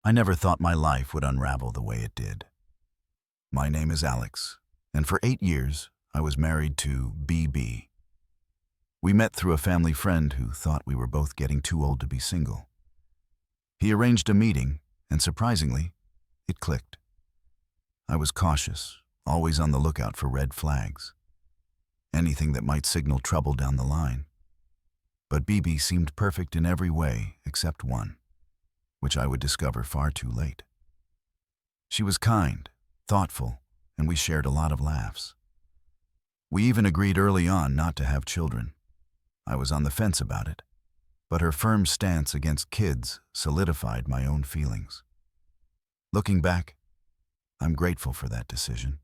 I never thought my life would unravel the way it did. My name is Alex, and for 8 years, I was married to BB. We met through a family friend who thought we were both getting too old to be single. He arranged a meeting, and surprisingly, it clicked. I was cautious, always on the lookout for red flags, anything that might signal trouble down the line. But BB seemed perfect in every way except one, which I would discover far too late. She was kind, thoughtful, and we shared a lot of laughs. We even agreed early on not to have children. I was on the fence about it, but her firm stance against kids solidified my own feelings. Looking back, I'm grateful for that decision.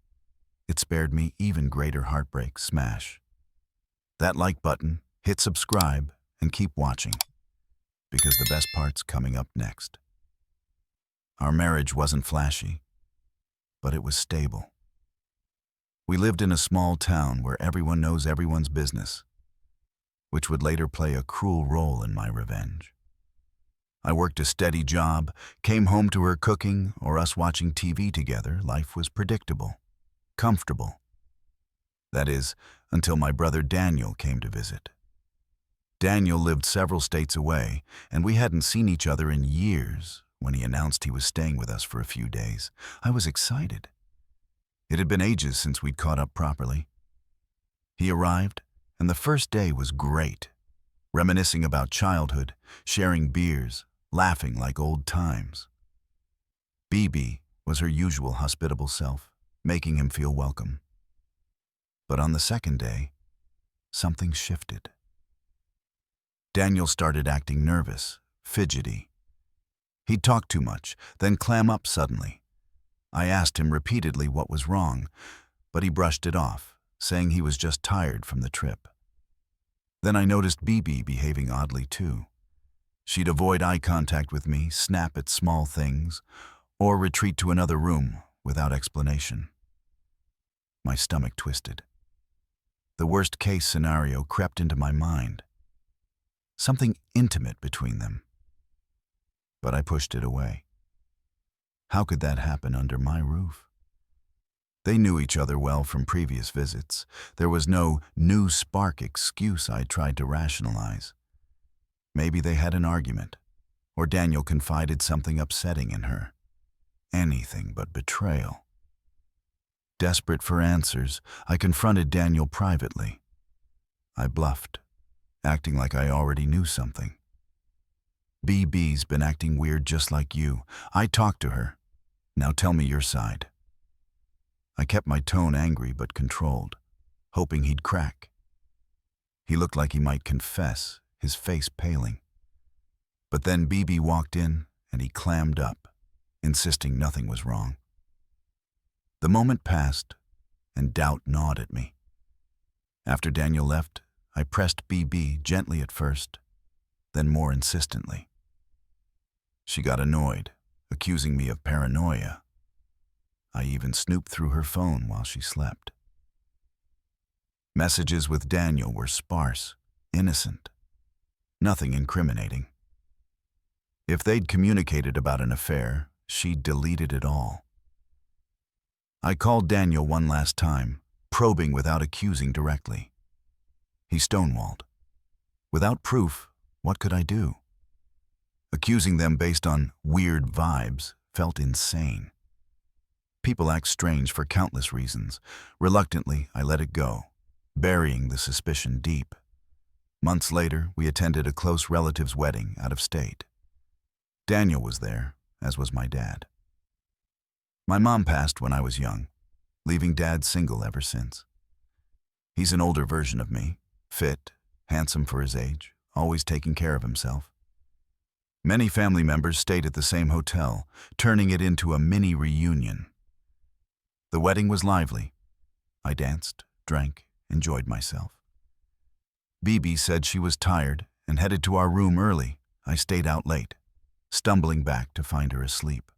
It spared me even greater heartbreak. Smash that like button, hit subscribe, and keep watching, because the best part's coming up next. Our marriage wasn't flashy, but it was stable. We lived in a small town where everyone knows everyone's business, which would later play a cruel role in my revenge. I worked a steady job, came home to her cooking or us watching TV together. Life was predictable, comfortable. That is, until my brother Daniel came to visit. Daniel lived several states away, and we hadn't seen each other in years. When he announced he was staying with us for a few days, I was excited. It had been ages since we'd caught up properly. He arrived, and the first day was great. Reminiscing about childhood, sharing beers, laughing like old times. BB was her usual hospitable self, making him feel welcome. But on the second day, something shifted. Daniel started acting nervous, fidgety. He'd talk too much, then clam up suddenly. I asked him repeatedly what was wrong, but he brushed it off, saying he was just tired from the trip. Then I noticed BB behaving oddly too. She'd avoid eye contact with me, snap at small things, or retreat to another room without explanation. My stomach twisted. The worst-case scenario crept into my mind. Something intimate between them. But I pushed it away. How could that happen under my roof? They knew each other well from previous visits. There was no new spark excuse I tried to rationalize. Maybe they had an argument, or Daniel confided something upsetting in her. Anything but betrayal. Desperate for answers, I confronted Daniel privately. I bluffed, acting like I already knew something. BB's been acting weird just like you. I talked to her. Now tell me your side. I kept my tone angry but controlled, hoping he'd crack. He looked like he might confess, his face paling. But then BB walked in and he clammed up, insisting nothing was wrong. The moment passed, and doubt gnawed at me. After Daniel left, I pressed BB gently at first, then more insistently. She got annoyed, accusing me of paranoia. I even snooped through her phone while she slept. Messages with Daniel were sparse, innocent, nothing incriminating. If they'd communicated about an affair, she'd deleted it all. I called Daniel one last time, probing without accusing directly. He stonewalled. Without proof, what could I do? Accusing them based on weird vibes felt insane. People act strange for countless reasons. Reluctantly, I let it go, burying the suspicion deep. Months later, we attended a close relative's wedding out of state. Daniel was there, as was my dad. My mom passed when I was young, leaving Dad single ever since. He's an older version of me, fit, handsome for his age, always taking care of himself. Many family members stayed at the same hotel, turning it into a mini reunion. The wedding was lively. I danced, drank, enjoyed myself. BB said she was tired and headed to our room early. I stayed out late, stumbling back to find her asleep.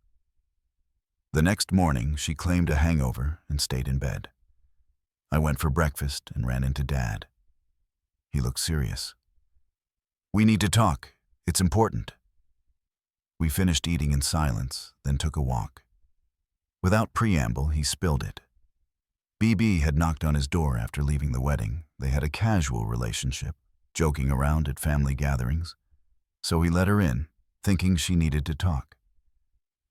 The next morning, she claimed a hangover and stayed in bed. I went for breakfast and ran into Dad. He looked serious. "We need to talk. It's important." We finished eating in silence, then took a walk. Without preamble, he spilled it. BB had knocked on his door after leaving the wedding. They had a casual relationship, joking around at family gatherings. So he let her in, thinking she needed to talk.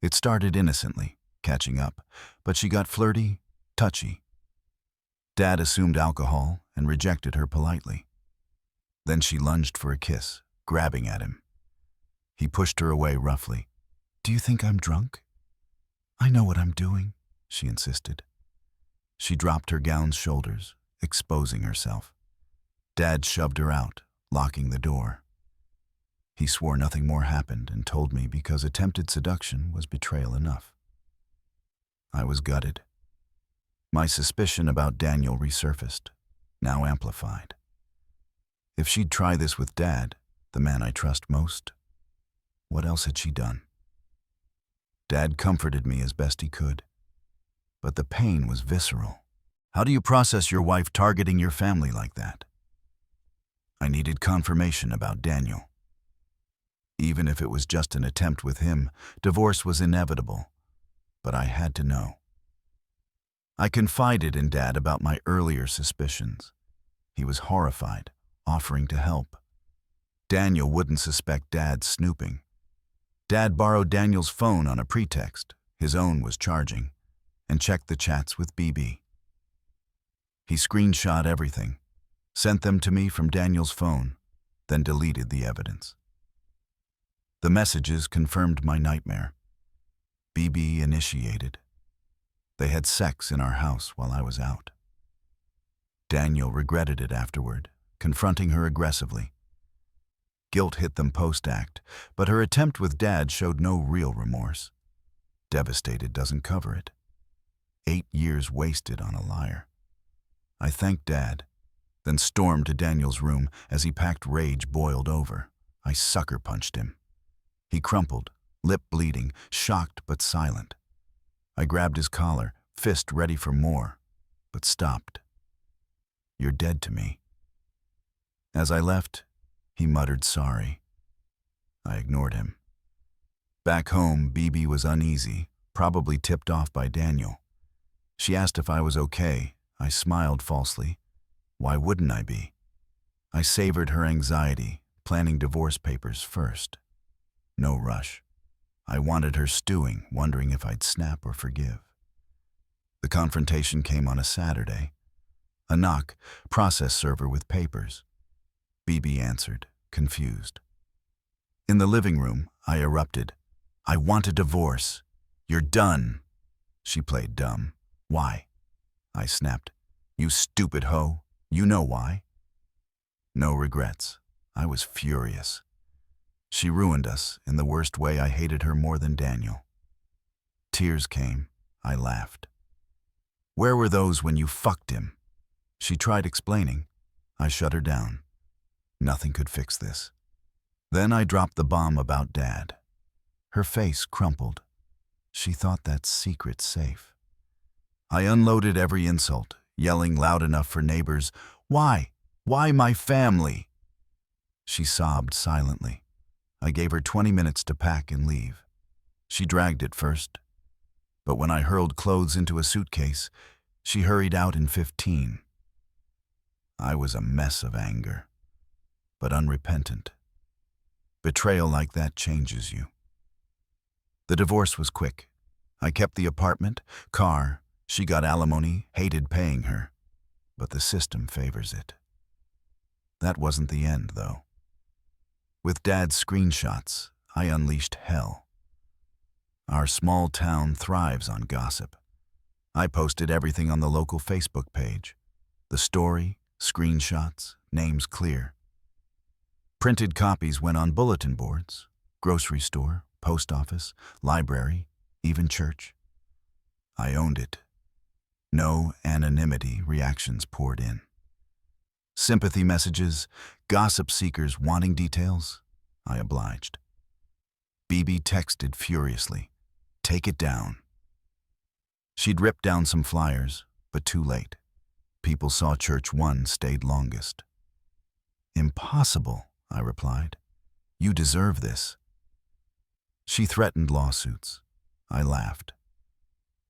It started innocently, catching up, but she got flirty, touchy. Dad assumed alcohol and rejected her politely. Then she lunged for a kiss, grabbing at him. He pushed her away roughly. "Do you think I'm drunk?" "I know what I'm doing," she insisted. She dropped her gown's shoulders, exposing herself. Dad shoved her out, locking the door. He swore nothing more happened and told me because attempted seduction was betrayal enough. I was gutted. My suspicion about Daniel resurfaced, now amplified. If she'd try this with Dad, the man I trust most, what else had she done? Dad comforted me as best he could, but the pain was visceral. How do you process your wife targeting your family like that? I needed confirmation about Daniel. Even if it was just an attempt with him, divorce was inevitable, but I had to know. I confided in Dad about my earlier suspicions. He was horrified, offering to help. Daniel wouldn't suspect Dad's snooping. Dad borrowed Daniel's phone on a pretext, his own was charging, and checked the chats with BB. He screenshot everything, sent them to me from Daniel's phone, then deleted the evidence. The messages confirmed my nightmare. BB initiated. They had sex in our house while I was out. Daniel regretted it afterward, confronting her aggressively. Guilt hit them post-act, but her attempt with Dad showed no real remorse. Devastated doesn't cover it. 8 years wasted on a liar. I thanked Dad, then stormed to Daniel's room. As he packed, rage boiled over. I sucker punched him. He crumpled, lip bleeding, shocked but silent. I grabbed his collar, fist ready for more, but stopped. "You're dead to me." As I left, he muttered sorry. I ignored him. Back home, BB was uneasy, probably tipped off by Daniel. She asked if I was okay. I smiled falsely. Why wouldn't I be? I savored her anxiety, planning divorce papers first. No rush. I wanted her stewing, wondering if I'd snap or forgive. The confrontation came on a Saturday. A knock, process server with papers. BB answered, confused. In the living room, I erupted. "I want a divorce. You're done." She played dumb. "Why?" I snapped. "You stupid hoe. You know why." No regrets. I was furious. She ruined us in the worst way. I hated her more than Daniel. Tears came. I laughed. "Where were those when you fucked him?" She tried explaining. I shut her down. Nothing could fix this. Then I dropped the bomb about Dad. Her face crumpled. She thought that secret safe. I unloaded every insult, yelling loud enough for neighbors. "Why? Why my family?" She sobbed silently. I gave her 20 minutes to pack and leave. She dragged it first, but when I hurled clothes into a suitcase, she hurried out in 15. I was a mess of anger, but unrepentant. Betrayal like that changes you. The divorce was quick. I kept the apartment, car. She got alimony, hated paying her, but the system favors it. That wasn't the end, though. With Dad's screenshots, I unleashed hell. Our small town thrives on gossip. I posted everything on the local Facebook page. The story, screenshots, names clear. Printed copies went on bulletin boards, grocery store, post office, library, even church. I owned it. No anonymity reactions poured in. Sympathy messages, gossip seekers wanting details, I obliged. BB texted furiously, "Take it down." She'd ripped down some flyers, but too late. People saw Church 1 stayed longest. "Impossible," I replied. "You deserve this." She threatened lawsuits. I laughed.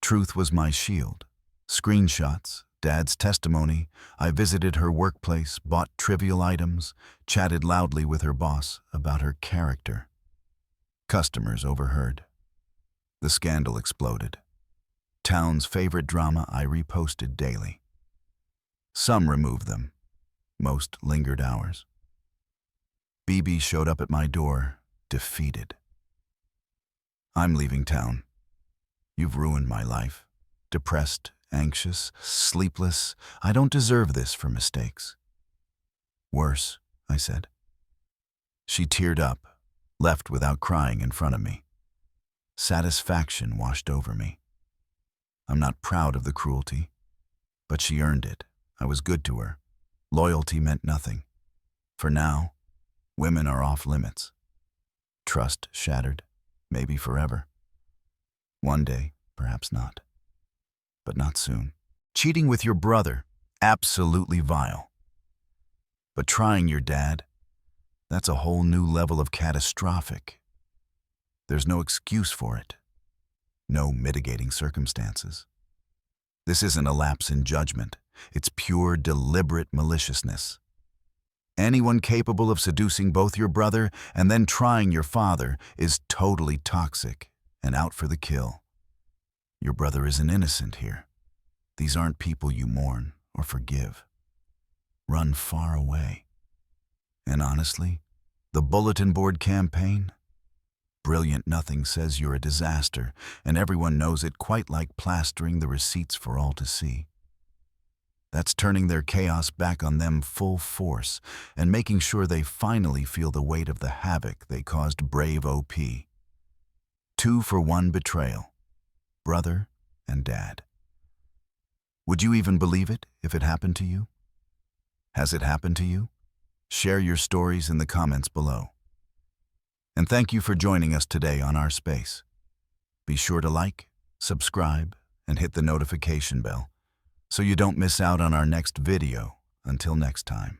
Truth was my shield. Screenshots, Dad's testimony. I visited her workplace, bought trivial items, chatted loudly with her boss about her character. Customers overheard. The scandal exploded. Town's favorite drama I reposted daily. Some removed them. Most lingered hours. BB showed up at my door, defeated. I'm leaving town. You've ruined my life. Depressed, anxious, sleepless. I don't deserve this for mistakes. Worse, I said. She teared up, left without crying in front of me. Satisfaction washed over me. I'm not proud of the cruelty, but she earned it. I was good to her. Loyalty meant nothing. For now, women are off limits. Trust shattered, maybe forever. One day, perhaps not. But not soon. Cheating with your brother, absolutely vile. But trying your dad, that's a whole new level of catastrophic. There's no excuse for it. No mitigating circumstances. This isn't a lapse in judgment. It's pure, deliberate maliciousness. Anyone capable of seducing both your brother and then trying your father is totally toxic and out for the kill. Your brother isn't innocent here. These aren't people you mourn or forgive. Run far away. And honestly, the bulletin board campaign? Brilliant nothing says you're a disaster, and everyone knows it, quite like plastering the receipts for all to see. That's turning their chaos back on them full force and making sure they finally feel the weight of the havoc they caused brave OP. 2-for-1 betrayal. Brother and dad. Would you even believe it if it happened to you? Has it happened to you? Share your stories in the comments below. And thank you for joining us today on our space. Be sure to like, subscribe, and hit the notification bell so you don't miss out on our next video. Until next time.